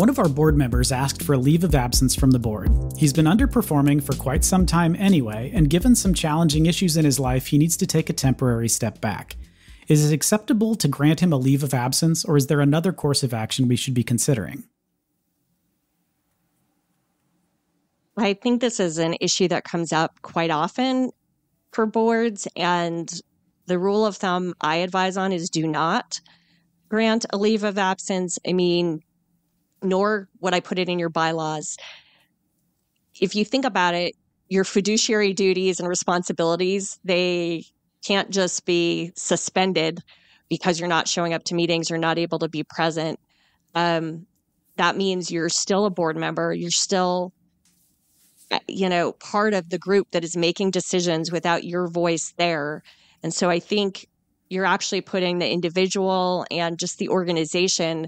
One of our board members asked for a leave of absence from the board. He's been underperforming for quite some time anyway, and given some challenging issues in his life, he needs to take a temporary step back. Is it acceptable to grant him a leave of absence, or is there another course of action we should be considering? I think this is an issue that comes up quite often for boards, and the rule of thumb I advise on is do not grant a leave of absence. Nor would I put it in your bylaws. If you think about it, your fiduciary duties and responsibilities, they can't just be suspended because you're not showing up to meetings or not able to be present. That means you're still a board member. You're still, part of the group that is making decisions without your voice there. And so I think you're actually putting the individual and just the organization,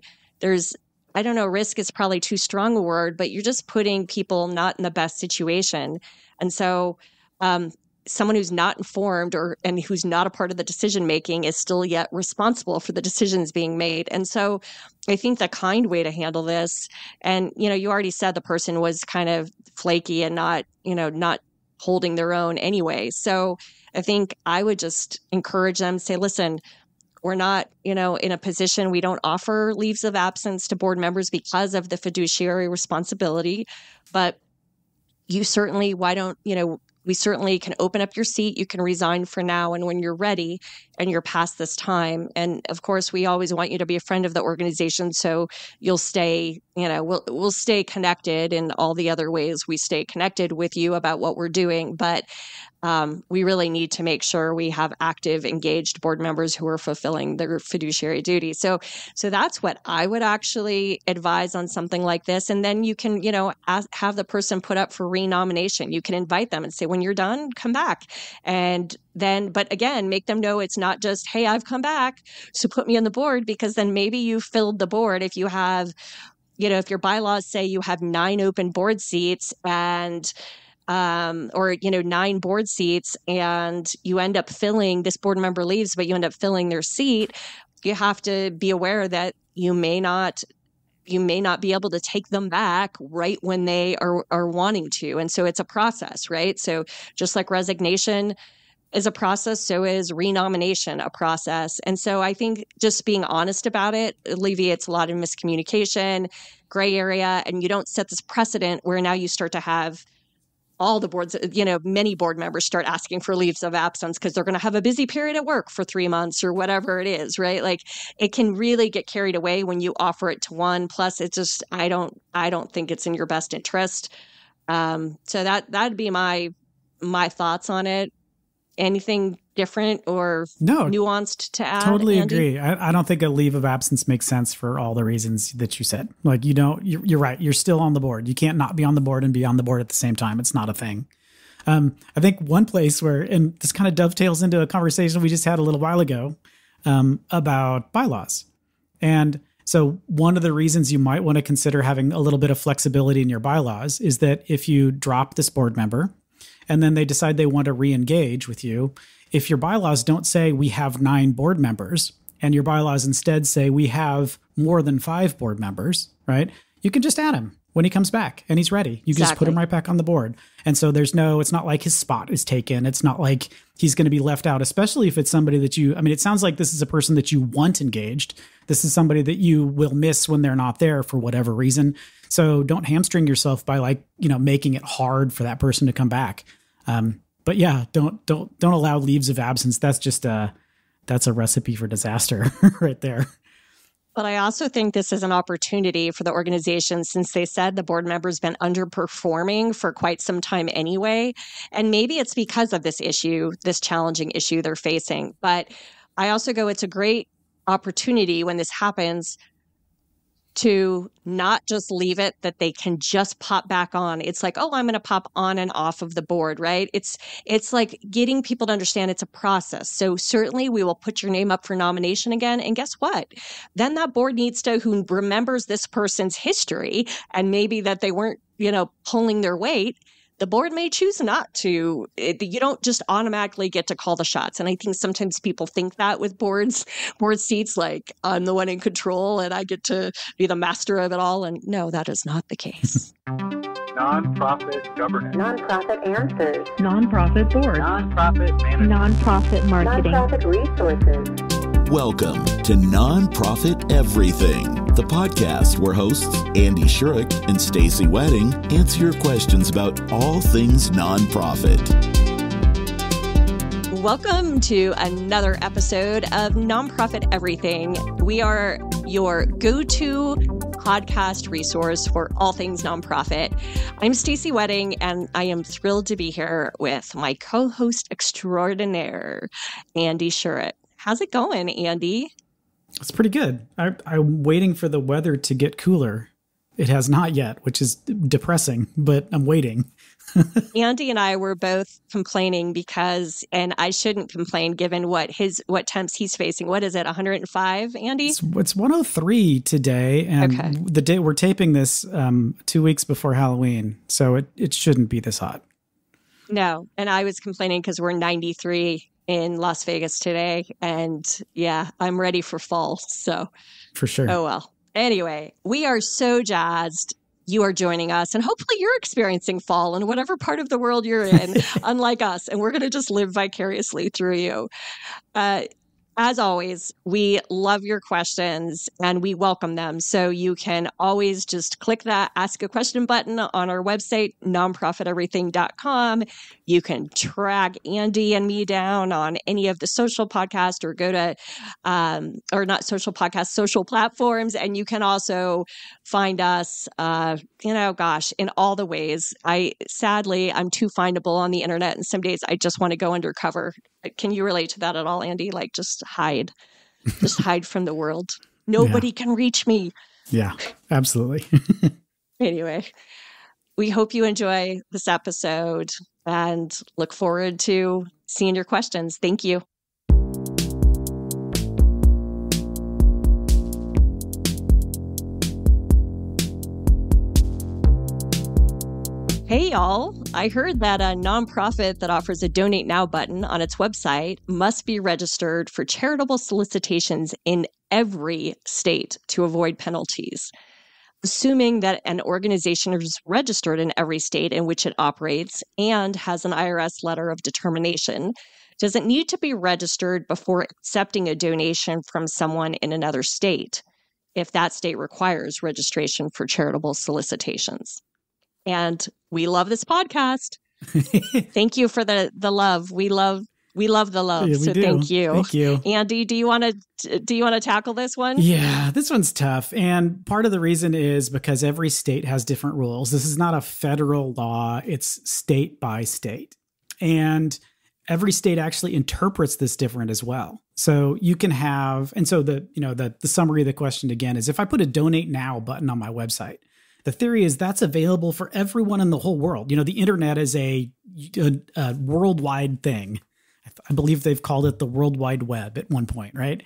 risk is probably too strong a word, but you're just putting people not in the best situation. And so someone who's not informed and who's not a part of the decision making is still yet responsible for the decisions being made. And so I think the kind way to handle this, and you already said the person was kind of flaky and not holding their own anyway. So I think I would just encourage them, say, listen, we're not, in a position, we don't offer leaves of absence to board members because of the fiduciary responsibility, but we certainly can open up your seat. You can resign for now. And when you're ready and you're past this time, and of course, we always want you to be a friend of the organization. So you'll stay, we'll stay connected in all the other ways we stay connected with you about what we're doing. But we really need to make sure we have active, engaged board members who are fulfilling their fiduciary duties. So that's what I would actually advise on something like this. And then you can, have the person put up for renomination. You can invite them and say, when you're done, come back. And then, but again, make them know it's not just, hey, I've come back, so put me on the board, because then maybe you filled the board. If you have, if your bylaws say you have 9 open board seats and 9 board seats, and you end up filling, this board member leaves, but you end up filling their seat, you have to be aware that you may not be able to take them back right when they are wanting to. And so it's a process, right? So just like resignation is a process, so is renomination a process. And so I think just being honest about it alleviates a lot of miscommunication, gray area, and you don't set this precedent where now you start to have all the boards, many board members start asking for leaves of absence because they're going to have a busy period at work for 3 months or whatever it is, right? Like, it can really get carried away when you offer it to one. Plus, it's just, I don't think it's in your best interest. So that'd be my thoughts on it. Anything different or nuanced to add? Totally Andy? agree. I don't think a leave of absence makes sense for all the reasons that you said. Like, you're right. You're still on the board. You can't not be on the board and be on the board at the same time. It's not a thing. I think one place where, and this kind of dovetails into a conversation we just had a little while ago about bylaws. And so one of the reasons you might want to consider having a little bit of flexibility in your bylaws is that if you drop this board member and then they decide they want to re-engage with you, if your bylaws don't say we have 9 board members and your bylaws instead say we have more than 5 board members, right? You can just add him when he comes back and he's ready. You can just put him right back on the board. And so it's not like his spot is taken. It's not like he's going to be left out, especially if it's somebody that it sounds like this is a person that you want engaged. This is somebody that you will miss when they're not there for whatever reason. So don't hamstring yourself by making it hard for that person to come back. But yeah, don't allow leaves of absence. That's just that's a recipe for disaster right there. But I also think this is an opportunity for the organization, since they said the board member's been underperforming for quite some time anyway. And maybe it's because of this issue, this challenging issue they're facing. But I also it's a great opportunity when this happens to not just leave it that they can just pop back on. It's like, oh, I'm going to pop on and off of the board, right? It's like getting people to understand it's a process. So certainly we will put your name up for nomination again. And guess what? Then that board needs to, who remembers this person's history and maybe that they weren't, pulling their weight, the board may choose not to. You don't just automatically get to call the shots. And I think sometimes people think that with board seats, like I'm the one in control and I get to be the master of it all. And no, that is not the case. Nonprofit governance. Nonprofit answers. Nonprofit board. Nonprofit management. Nonprofit marketing. Nonprofit resources. Welcome to Nonprofit Everything, the podcast where hosts Andy Shurick and Stacy Wedding answer your questions about all things nonprofit. Welcome to another episode of Nonprofit Everything. We are your go-to podcast resource for all things nonprofit. I'm Stacy Wedding, and I am thrilled to be here with my co-host extraordinaire, Andy Shurick. How's it going, Andy? It's pretty good. I'm waiting for the weather to get cooler. It has not yet, which is depressing, but I'm waiting. Andy and I were both complaining because, and I shouldn't complain given what temps he's facing. What is it, 105, Andy? It's 103 today, and the day we're taping this 2 weeks before Halloween, so it shouldn't be this hot. No, and I was complaining because we're 93 in Las Vegas today, and yeah, I'm ready for fall. So for sure. Oh well. Anyway, we are so jazzed you are joining us, and hopefully you're experiencing fall in whatever part of the world you're in, unlike us, and we're going to just live vicariously through you. As always, we love your questions and we welcome them. So you can always just click that Ask a Question button on our website, nonprofiteverything.com. You can track Andy and me down on any of the social podcasts or go to, or not social podcasts, social platforms. And you can also find us, in all the ways. Sadly, I'm too findable on the internet. And some days I just want to go undercover. Can you relate to that at all, Andy? Like just hide from the world. Nobody can reach me. Yeah, absolutely. Anyway, we hope you enjoy this episode and look forward to seeing your questions. Thank you. Hey, y'all. I heard that a nonprofit that offers a Donate Now button on its website must be registered for charitable solicitations in every state to avoid penalties. Assuming that an organization is registered in every state in which it operates and has an IRS letter of determination, does it need to be registered before accepting a donation from someone in another state if that state requires registration for charitable solicitations? And we love this podcast. Thank you for the love. We love the love. Yeah, so do. Thank you. Thank you. Andy, do you want to tackle this one? Yeah, this one's tough. And part of the reason is because every state has different rules. This is not a federal law. It's state by state. And every state actually interprets this different as well. So you can have, and so the summary of the question again is, if I put a Donate Now button on my website, the theory is that's available for everyone in the whole world. You know, the internet is a worldwide thing. I believe they've called it the World Wide Web at one point, right?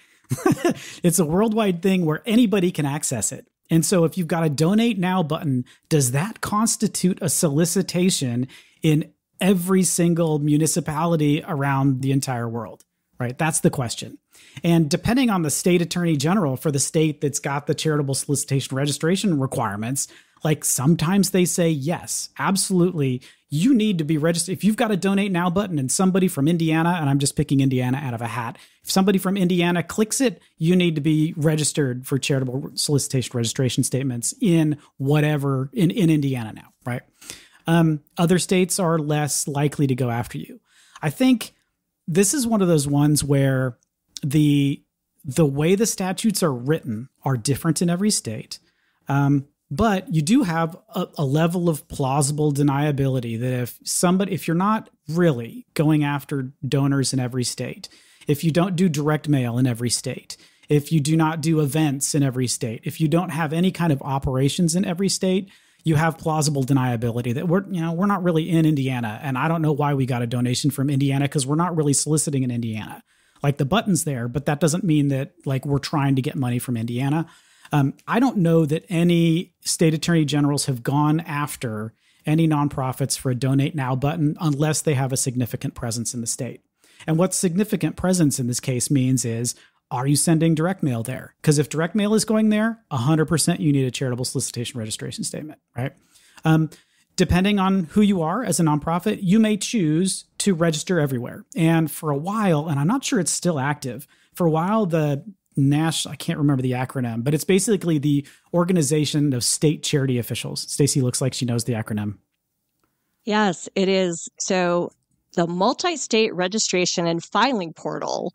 It's a worldwide thing where anybody can access it. And so if you've got a Donate Now button, does that constitute a solicitation in every single municipality around the entire world, right? That's the question. And depending on the state attorney general for the state that's got the charitable solicitation registration requirements, like sometimes they say, yes, absolutely, you need to be registered. If you've got a Donate Now button and somebody from Indiana, and I'm just picking Indiana out of a hat, if somebody from Indiana clicks it, you need to be registered for charitable solicitation registration statements in whatever, in Indiana now, right? Other states are less likely to go after you. I think this is one of those ones where the way the statutes are written are different in every state. But you do have a level of plausible deniability that if you're not really going after donors in every state, if you don't do direct mail in every state, if you do not do events in every state, if you don't have any kind of operations in every state, you have plausible deniability that we're not really in Indiana. And I don't know why we got a donation from Indiana because we're not really soliciting in Indiana. Like the button's there, but that doesn't mean that like we're trying to get money from Indiana. I don't know that any state attorney generals have gone after any nonprofits for a donate now button unless they have a significant presence in the state. And what significant presence in this case means is, are you sending direct mail there? Because if direct mail is going there, 100% you need a charitable solicitation registration statement, right? Depending on who you are as a nonprofit, you may choose to register everywhere. And for a while, and I'm not sure it's still active, for a while, the I can't remember the acronym, but it's basically the Organization of State Charity Officials. Stacey looks like she knows the acronym. Yes, it is. So the Multi-State Registration and Filing Portal,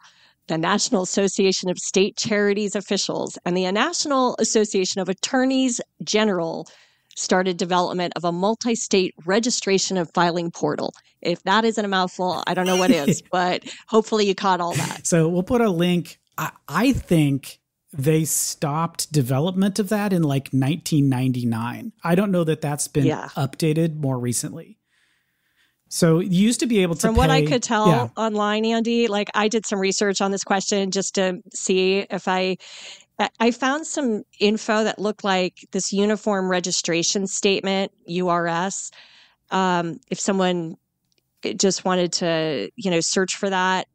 the National Association of State Charities Officials, and the National Association of Attorneys General started development of a multi-state registration and filing portal. If that isn't a mouthful, I don't know what is, but hopefully you caught all that. So we'll put a link. I think they stopped development of that in like 1999. I don't know that that's been updated more recently. So you used to be able to From what I could tell online, Andy, like I did some research on this question just to see if I found some info that looked like this uniform registration statement, URS. If someone just wanted to, search for that,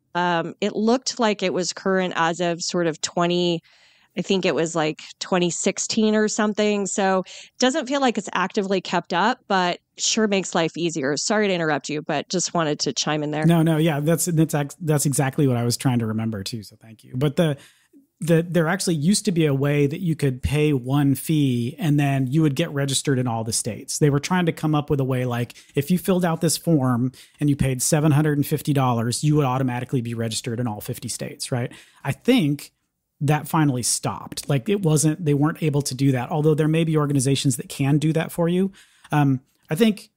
it looked like it was current as of sort of 2016 or something. So it doesn't feel like it's actively kept up, but sure makes life easier. Sorry to interrupt you, but just wanted to chime in there. No, yeah, that's exactly what I was trying to remember too. So thank you. But there actually used to be a way that you could pay one fee and then you would get registered in all the states. They were trying to come up with a way like if you filled out this form and you paid $750, you would automatically be registered in all 50 states, right? I think that finally stopped. Like they weren't able to do that. Although there may be organizations that can do that for you. I think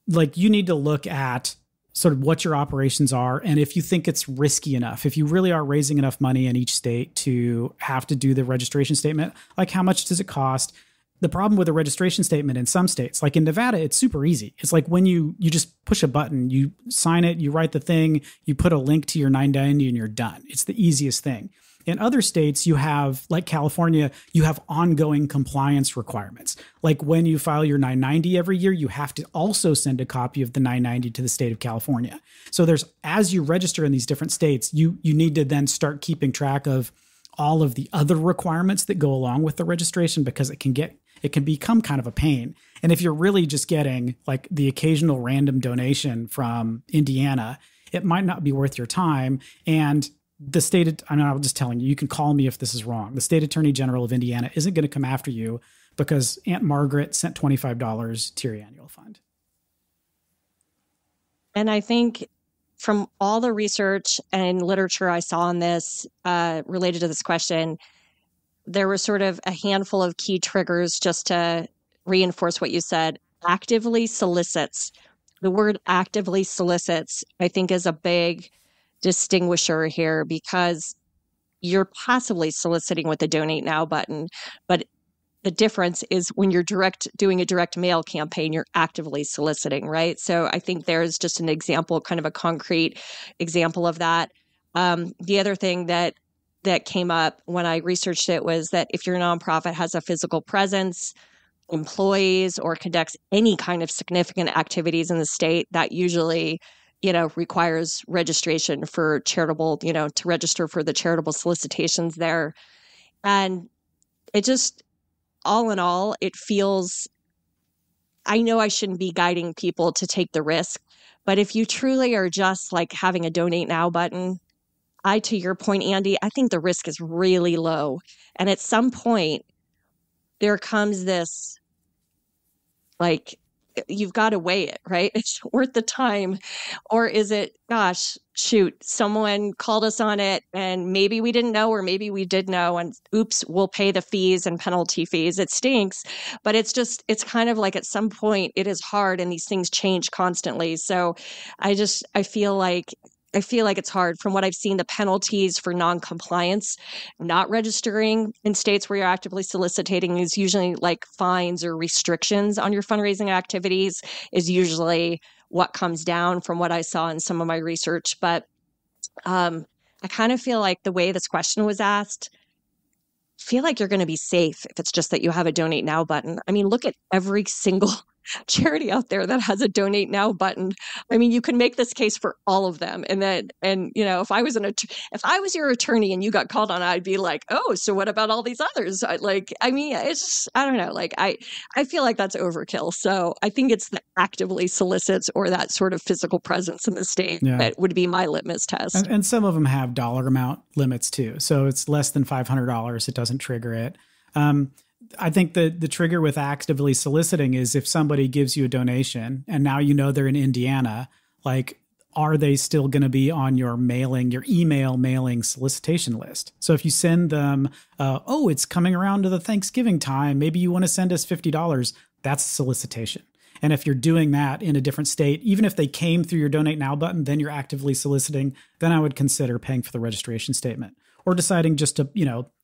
like you need to look at sort of what your operations are. And if you think it's risky enough, if you really are raising enough money in each state to have to do the registration statement, like how much does it cost? The problem with a registration statement in some states, like in Nevada, it's super easy. It's like when you just push a button, you sign it, you write the thing, you put a link to your 990 and you're done. It's the easiest thing. In other states, you have, like California, you have ongoing compliance requirements. Like when you file your 990 every year, you have to also send a copy of the 990 to the state of California. So as you register in these different states, you need to then start keeping track of all of the other requirements that go along with the registration because it can become kind of a pain. And if you're really just getting like the occasional random donation from Indiana, it might not be worth your time. And I'm just telling you, you can call me if this is wrong. The state attorney general of Indiana isn't going to come after you because Aunt Margaret sent $25 to your annual fund. And I think from all the research and literature I saw on this related to this question, there were sort of a handful of key triggers just to reinforce what you said. Actively solicits. The word actively solicits, I think, is a big distinguisher here because you're passively soliciting with the Donate Now button, but the difference is when you're doing a direct mail campaign, you're actively soliciting, right? So I think there's just an example, kind of a concrete example of that. The other thing that came up when I researched it was that if your nonprofit has a physical presence, employees, or conducts any kind of significant activities in the state, that usually requires registration for charitable, to register for the charitable solicitations there. And it just, all in all, it feels, I know I shouldn't be guiding people to take the risk, but if you truly are just like having a Donate Now button, to your point, Andy, I think the risk is really low. And at some point, there comes this, like, you've got to weigh it, right? It's worth the time. Or is it, gosh, shoot, someone called us on it and maybe we didn't know, or maybe we did know, and oops, we'll pay the fees and penalty fees. It stinks, but it's kind of like at some point it is hard and these things change constantly. So I feel like it's hard. From what I've seen, the penalties for non-compliance, not registering in states where you're actively soliciting is usually like fines or restrictions on your fundraising activities is usually what comes down from what I saw in some of my research. But I kind of feel like the way this question was asked, feel like you're going to be safe if it's just that you have a Donate Now button. I mean, look at every single charity out there that has a donate now button. I mean, you can make this case for all of them. And you know, if I was your attorney and you got called on, I'd be like, oh, so what about all these others? I don't know. Like, I feel like that's overkill. So I think it's the actively solicits or that sort of physical presence in the state that would be my litmus test. And some of them have dollar amount limits too. So it's less than $500. It doesn't trigger it. I think the trigger with actively soliciting is if somebody gives you a donation and now you know they're in Indiana, like, are they still going to be on your email mailing solicitation list? So if you send them, it's coming around to the Thanksgiving time, maybe you want to send us $50, that's solicitation. And if you're doing that in a different state, even if they came through your donate now button, then you're actively soliciting, then I would consider paying for the registration statement or deciding just to,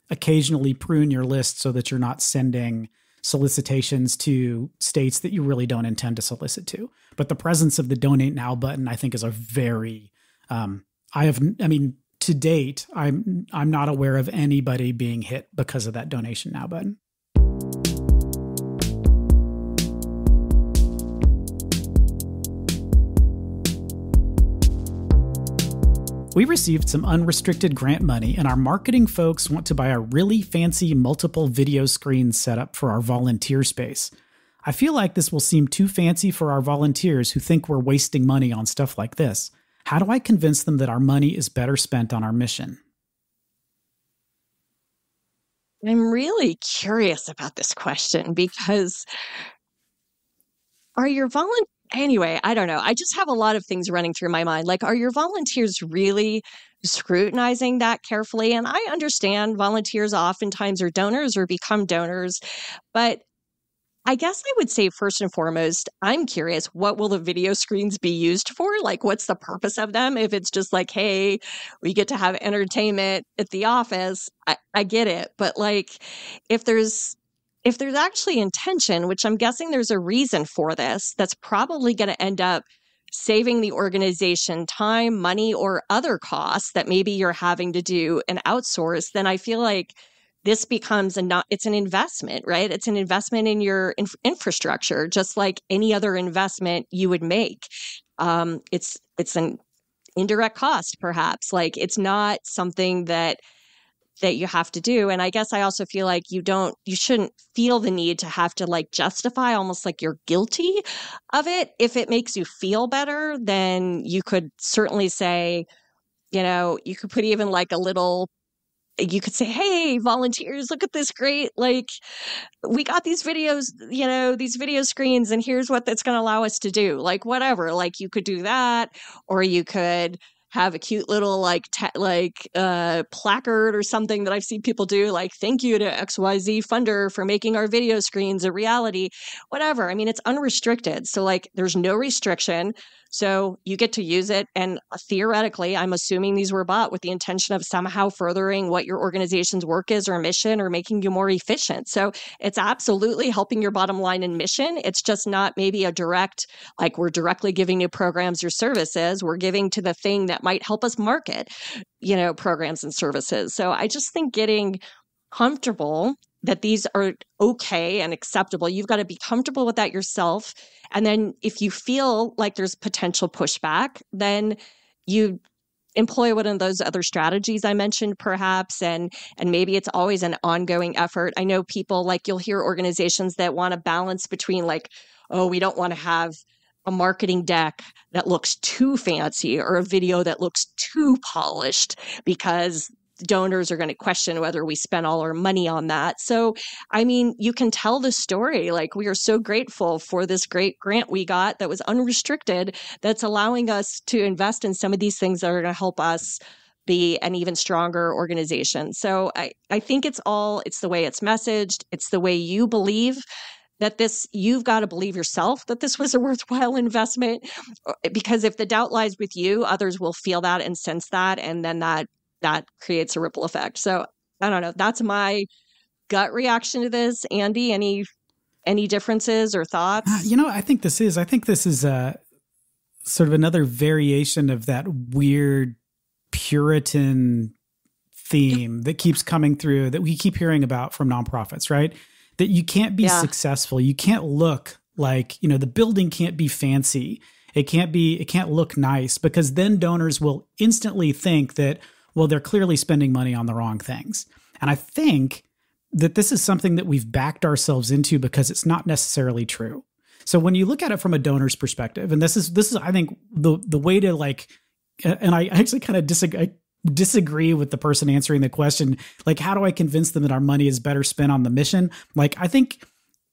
occasionally prune your list so that you're not sending solicitations to states that you really don't intend to solicit to. But the presence of the donate now button, I think, is a very, to date, I'm not aware of anybody being hit because of that donation now button. We received some unrestricted grant money, and our marketing folks want to buy a really fancy multiple video screen setup for our volunteer space. I feel like this will seem too fancy for our volunteers who think we're wasting money on stuff like this. How do I convince them that our money is better spent on our mission? I'm really curious about this question because are your volunteers... Anyway, I don't know. I just have a lot of things running through my mind. Like, are your volunteers really scrutinizing that carefully? And I understand volunteers oftentimes are donors or become donors, but I guess I would say first and foremost, I'm curious, what will the video screens be used for? Like, what's the purpose of them? If it's just like, hey, we get to have entertainment at the office, I get it. But like, if there's actually intention, which I'm guessing there's a reason for this, that's probably going to end up saving the organization time, money, or other costs that maybe you're having to do and outsource, then I feel like this becomes it's an investment, right? It's an investment in your infrastructure, just like any other investment you would make. It's an indirect cost, perhaps. Like, it's not something that you have to do. And I guess I also feel like you shouldn't feel the need to have to like justify almost like you're guilty of it. If it makes you feel better, then you could certainly say, you could put even like you could say, hey, volunteers, look at this great, like, we got these videos, these video screens, and here's what that's going to allow us to do. Like, whatever, like, you could do that, or you could have a cute little placard or something that I've seen people do, like, thank you to XYZ funder for making our video screens a reality, whatever. I mean, it's unrestricted. So like, there's no restriction. So you get to use it. And theoretically, I'm assuming these were bought with the intention of somehow furthering what your organization's work is or mission or making you more efficient. So it's absolutely helping your bottom line and mission. It's just not maybe a direct, like, we're directly giving you programs or services. We're giving to the thing that might help us market, programs and services. So I just think getting comfortable that these are okay and acceptable. You've got to be comfortable with that yourself. And then if you feel like there's potential pushback, then you employ one of those other strategies I mentioned, perhaps, and maybe it's always an ongoing effort. I know people, like, you'll hear organizations that want to balance between like, oh, we don't want to have a marketing deck that looks too fancy or a video that looks too polished because donors are going to question whether we spent all our money on that. So, I mean, you can tell the story. Like, we are so grateful for this great grant we got that was unrestricted, that's allowing us to invest in some of these things that are going to help us be an even stronger organization. So I think it's the way it's messaged. It's the way you believe that you've got to believe yourself that this was a worthwhile investment, because if the doubt lies with you, others will feel that and sense that. And then that creates a ripple effect. So I don't know. That's my gut reaction to this. Andy, any differences or thoughts? I think this is sort of another variation of that weird Puritan theme that keeps coming through, that we keep hearing about from nonprofits, right? That you can't be successful. You can't look like, the building can't be fancy. It can't look nice, because then donors will instantly think that, well, they're clearly spending money on the wrong things. And I think that this is something that we've backed ourselves into because it's not necessarily true. So when you look at it from a donor's perspective, and this is I think the way to, like, and I actually kind of disagree with the person answering the question, like, how do I convince them that our money is better spent on the mission? Like, I think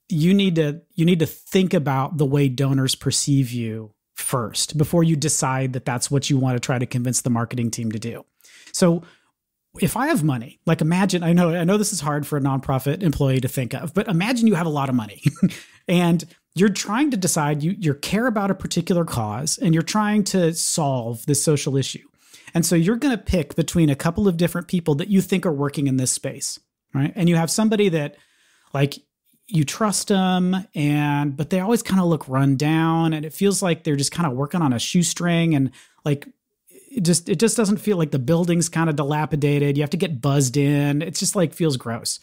you need to think about the way donors perceive you first before you decide that that's what you want to try to convince the marketing team to do. So if I have money, like, imagine, I know this is hard for a nonprofit employee to think of, but imagine you have a lot of money and you're trying to decide, you care about a particular cause and you're trying to solve this social issue. And so you're going to pick between a couple of different people that you think are working in this space, right? And you have somebody that, like, you trust them, but they always kind of look run down, and it feels like they're just kind of working on a shoestring, and like, it just doesn't feel like the building's kind of dilapidated. You have to get buzzed in. It's just like feels gross.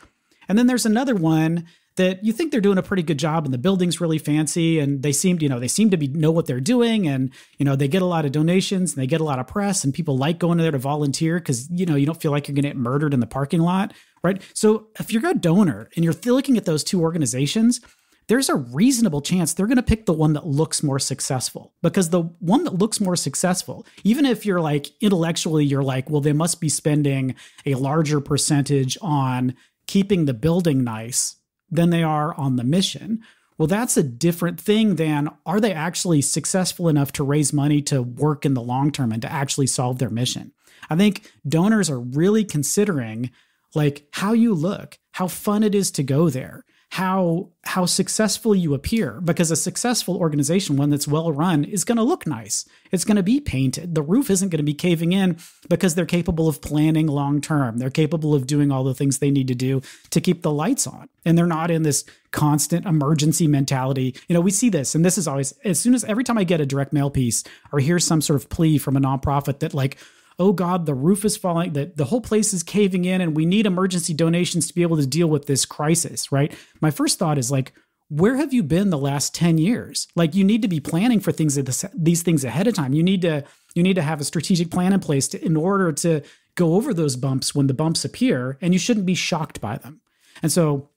And then there's another one that you think they're doing a pretty good job and the building's really fancy and they seem to know what they're doing, and, they get a lot of donations and they get a lot of press and people like going there to volunteer because, you don't feel like you're going to get murdered in the parking lot, right? So if you're a donor and you're looking at those two organizations, there's a reasonable chance they're going to pick the one that looks more successful, because the one that looks more successful, even if you're like intellectually, you're like, well, they must be spending a larger percentage on keeping the building nice than they are on the mission. Well, that's a different thing than, are they actually successful enough to raise money to work in the long term and to actually solve their mission? I think donors are really considering, like, how you look, how fun it is to go there, how successful you appear, because a successful organization, one that's well run, is going to look nice. It's going to be painted. The roof isn't going to be caving in because they're capable of planning long term. They're capable of doing all the things they need to do to keep the lights on. And they're not in this constant emergency mentality. We see this, and this is always, every time I get a direct mail piece or hear some sort of plea from a nonprofit that, like, oh God, the roof is falling, the whole place is caving in, and we need emergency donations to be able to deal with this crisis, right? My first thought is, like, where have you been the last 10 years? Like, you need to be planning for these things ahead of time. You need to have a strategic plan in place in order to go over those bumps when the bumps appear, and you shouldn't be shocked by them. And so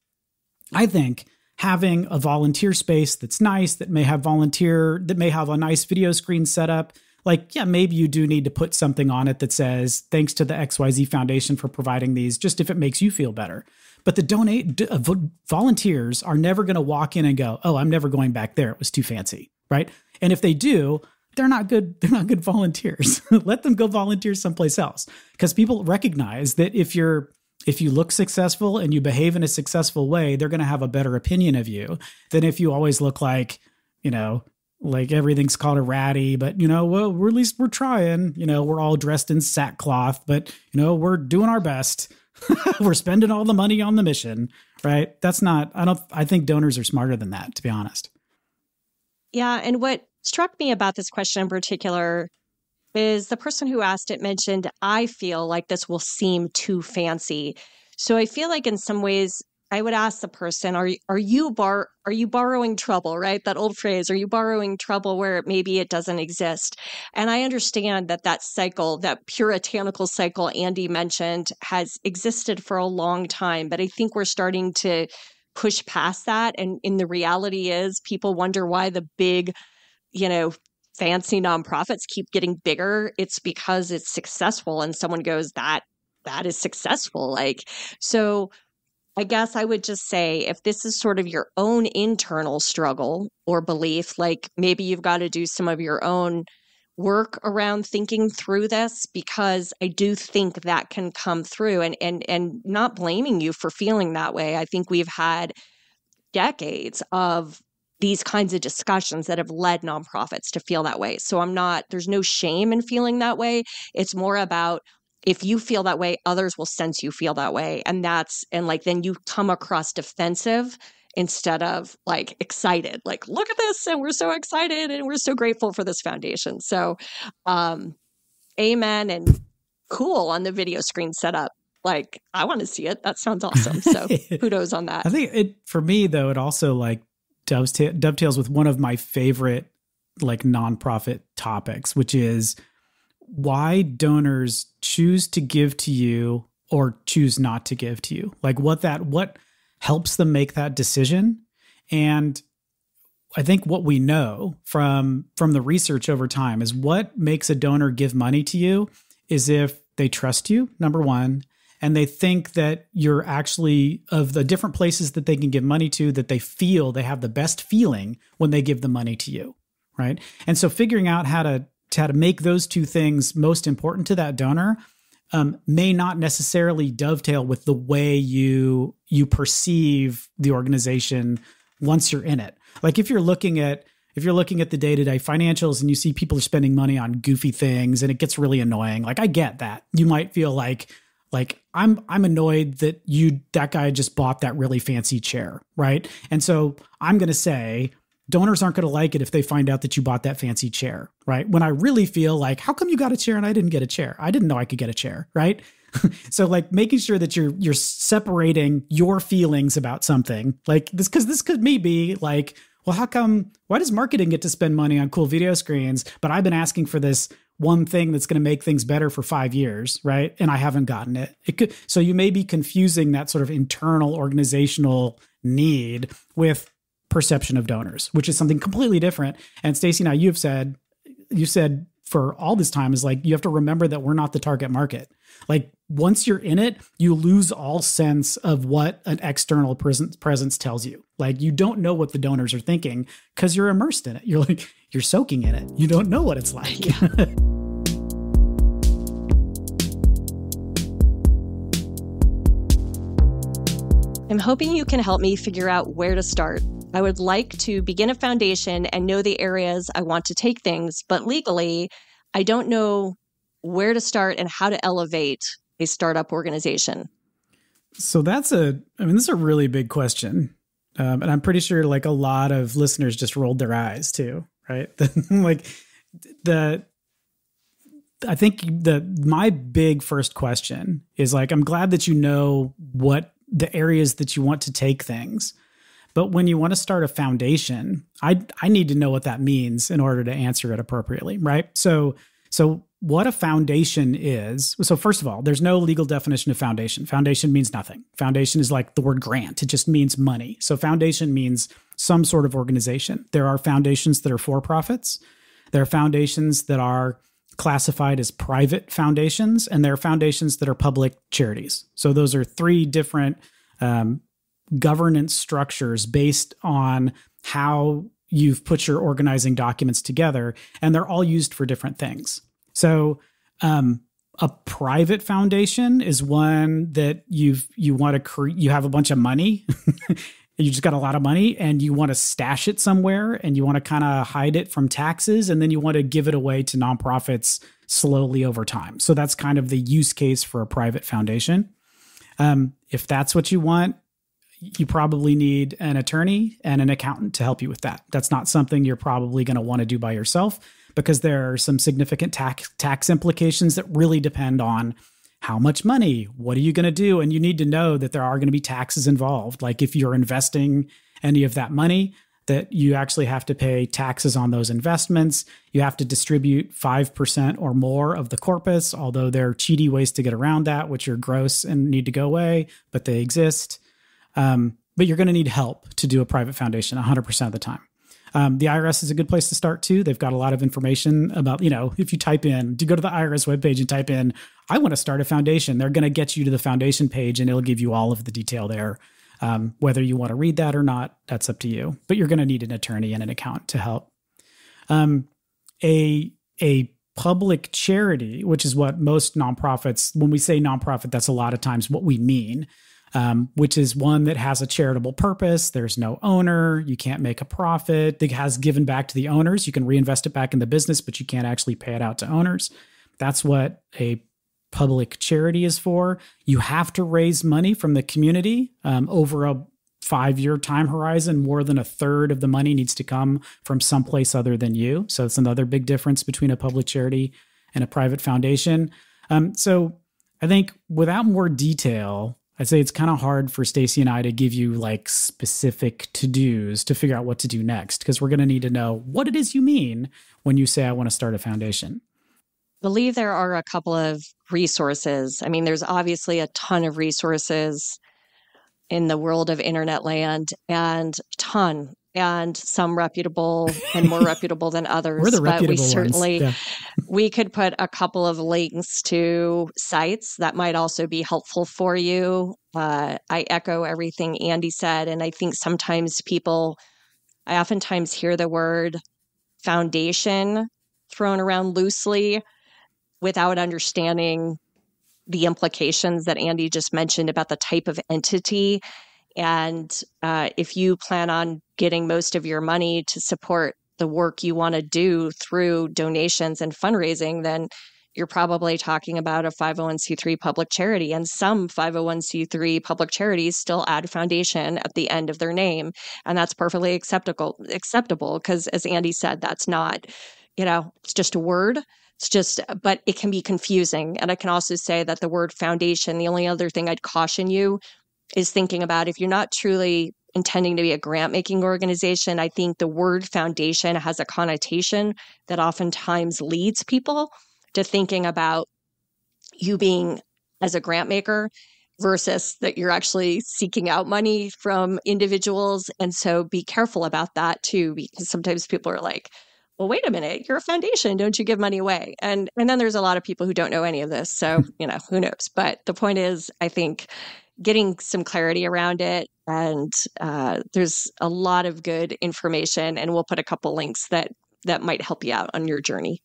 I think having a volunteer space that's nice, that may have a nice video screen set up, like, yeah, maybe you do need to put something on it that says, thanks to the XYZ Foundation for providing these, just if it makes you feel better. But the volunteers are never going to walk in and go, oh, I'm never going back there. It was too fancy, right? And if they do, they're not good volunteers. Let them go volunteer someplace else. Because people recognize that if you look successful and you behave in a successful way, they're going to have a better opinion of you than if you always look like, like everything's called a ratty, but, well, at least we're trying, we're all dressed in sackcloth, but, we're doing our best. We're spending all the money on the mission, right? I think donors are smarter than that, to be honest. Yeah. And what struck me about this question in particular is the person who asked it mentioned, I feel like this will seem too fancy. So I feel like in some ways, I would ask the person, are you borrowing trouble, right? That old phrase, are you borrowing trouble where maybe it doesn't exist? And I understand that cycle, that puritanical cycle Andy mentioned, has existed for a long time, but I think we're starting to push past that. And the reality is, people wonder why the big, fancy nonprofits keep getting bigger. It's because it's successful, and someone goes, that is successful. Like, so I guess I would just say, if this is sort of your own internal struggle or belief, like, maybe you've got to do some of your own work around thinking through this, because I do think that can come through, and not blaming you for feeling that way. I think we've had decades of these kinds of discussions that have led nonprofits to feel that way. So there's no shame in feeling that way. It's more about, if you feel that way, others will sense you feel that way. And then you come across defensive instead of, like, excited, like, look at this, and we're so excited and we're so grateful for this foundation. So, amen, and cool on the video screen setup. Like, I want to see it. That sounds awesome. So kudos on that. I think for me though, it also, like, dovetails with one of my favorite like nonprofit topics, which is why donors choose to give to you or choose not to give to you. Like what helps them make that decision. And I think what we know from the research over time is what makes a donor give money to you is if they trust you, number one, and they think that you're actually, of the different places that they can give money to, that they feel they have the best feeling when they give the money to you, right? And so figuring out how to make those two things most important to that donor may not necessarily dovetail with the way you perceive the organization once you're in it. Like if you're looking at the day-to-day financials and you see people are spending money on goofy things and it gets really annoying, like I get that. You might feel like I'm annoyed that that guy just bought that really fancy chair, right? And so I'm going to say donors aren't going to like it if they find out that you bought that fancy chair, right? When I really feel like, how come you got a chair and I didn't get a chair? I didn't know I could get a chair, right? So like making sure that you're separating your feelings about something like this, because this could be like, well, why does marketing get to spend money on cool video screens, but I've been asking for this one thing that's going to make things better for 5 years, right? And I haven't gotten it. So you may be confusing that sort of internal organizational need with perception of donors, which is something completely different. And Stacey and I, you said for all this time is like, you have to remember that we're not the target market. Like once you're in it, you lose all sense of what an external presence tells you. Like you don't know what the donors are thinking because you're immersed in it. You're soaking in it. You don't know what it's like. Yeah. I'm hoping you can help me figure out where to start. I would like to begin a foundation and know the areas I want to take things, but legally, I don't know where to start and how to elevate a startup organization. So this is a really big question. And I'm pretty sure like a lot of listeners just rolled their eyes too, right? I think my big first question is like, I'm glad that you know what the areas that you want to take things. But when you want to start a foundation, I need to know what that means in order to answer it appropriately, right? So what a foundation is. So first of all, there's no legal definition of foundation. Foundation means nothing. Foundation is like the word grant. It just means money. So foundation means some sort of organization. There are foundations that are for-profits. There are foundations that are classified as private foundations, and there are foundations that are public charities. So those are three different governance structures based on how you've put your organizing documents together, and they're all used for different things. So a private foundation is one that you have a bunch of money, you just got a lot of money and you want to stash it somewhere and you want to kind of hide it from taxes, and then you want to give it away to nonprofits slowly over time. So that's kind of the use case for a private foundation. If that's what you want, you probably need an attorney and an accountant to help you with that. That's not something you're probably going to want to do by yourself because there are some significant tax implications that really depend on how much money, what are you going to do? And you need to know that there are going to be taxes involved. Like if you're investing any of that money, that you actually have to pay taxes on those investments. You have to distribute 5% or more of the corpus, although there are cheaty ways to get around that, which are gross and need to go away, but they exist. But you're going to need help to do a private foundation 100% of the time. The IRS is a good place to start too. They've got a lot of information about, if you type in, to go to the IRS webpage and type in, I want to start a foundation, they're going to get you to the foundation page and it'll give you all of the detail there. Whether you want to read that or not, that's up to you. But you're going to need an attorney and an accountant to help. A public charity, which is what most nonprofits, when we say nonprofit, that's a lot of times what we mean. Which is one that has a charitable purpose. There's no owner. You can't make a profit. It has given back to the owners. You can reinvest it back in the business, but you can't actually pay it out to owners. That's what a public charity is for. You have to raise money from the community over a 5-year time horizon. More than a third of the money needs to come from someplace other than you. So it's another big difference between a public charity and a private foundation. So I think without more detail, I'd say it's kind of hard for Stacy and I to give you like specific to-dos to figure out what to do next, because we're going to need to know what it is you mean when you say, I want to start a foundation. I believe there are a couple of resources. I mean, there's obviously a ton of resources in the world of internet land, and some reputable and more reputable than others. We're the but we reputable certainly, ones. Yeah. we could put a couple of links to sites that might also be helpful for you. I echo everything Andy said. And I think sometimes I oftentimes hear the word foundation thrown around loosely without understanding the implications that Andy just mentioned about the type of entity. And if you plan on getting most of your money to support the work you want to do through donations and fundraising, then you're probably talking about a 501c3 public charity. And some 501c3 public charities still add foundation at the end of their name. And that's perfectly acceptable because, as Andy said, that's not, it's just a word. But it can be confusing. And I can also say that the word foundation, the only other thing I'd caution you is thinking about if you're not truly intending to be a grant-making organization, I think the word foundation has a connotation that oftentimes leads people to thinking about you being as a grant maker versus that you're actually seeking out money from individuals. And so be careful about that too, because sometimes people are like, well, wait a minute, you're a foundation. Don't you give money away? And then there's a lot of people who don't know any of this. So, who knows? But the point is, I think getting some clarity around it, and there's a lot of good information, and we'll put a couple links that might help you out on your journey.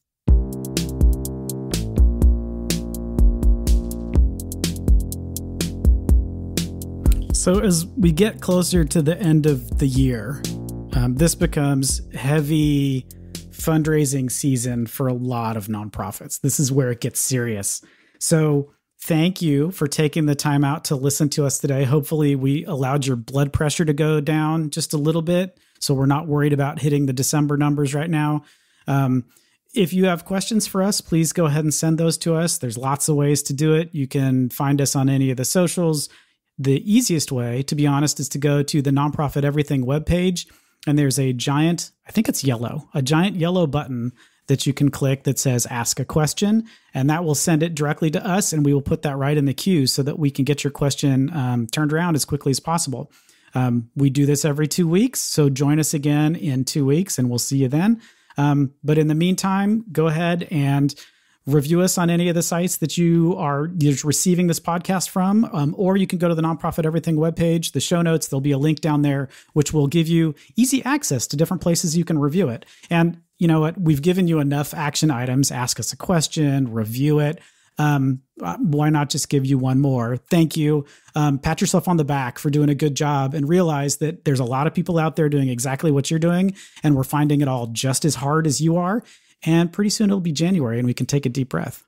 So as we get closer to the end of the year, this becomes heavy fundraising season for a lot of nonprofits. This is where it gets serious. So thank you for taking the time out to listen to us today. Hopefully we allowed your blood pressure to go down just a little bit, so we're not worried about hitting the December numbers right now. If you have questions for us, please go ahead and send those to us. There's lots of ways to do it. You can find us on any of the socials. The easiest way, to be honest, is to go to the Nonprofit Everything webpage. And there's a giant, I think it's yellow, a giant yellow button that you can click that says ask a question, and that will send it directly to us, and we will put that right in the queue so that we can get your question turned around as quickly as possible. We do this every 2 weeks, so join us again in 2 weeks and we'll see you then. But in the meantime, go ahead and review us on any of the sites that you're receiving this podcast from, or you can go to the Nonprofit Everything webpage, the show notes. There'll be a link down there, which will give you easy access to different places you can review it. And you know what? We've given you enough action items. Ask us a question, review it. Why not just give you one more? Thank you. Pat yourself on the back for doing a good job, and realize that there's a lot of people out there doing exactly what you're doing, and we're finding it all just as hard as you are. And pretty soon it'll be January and we can take a deep breath.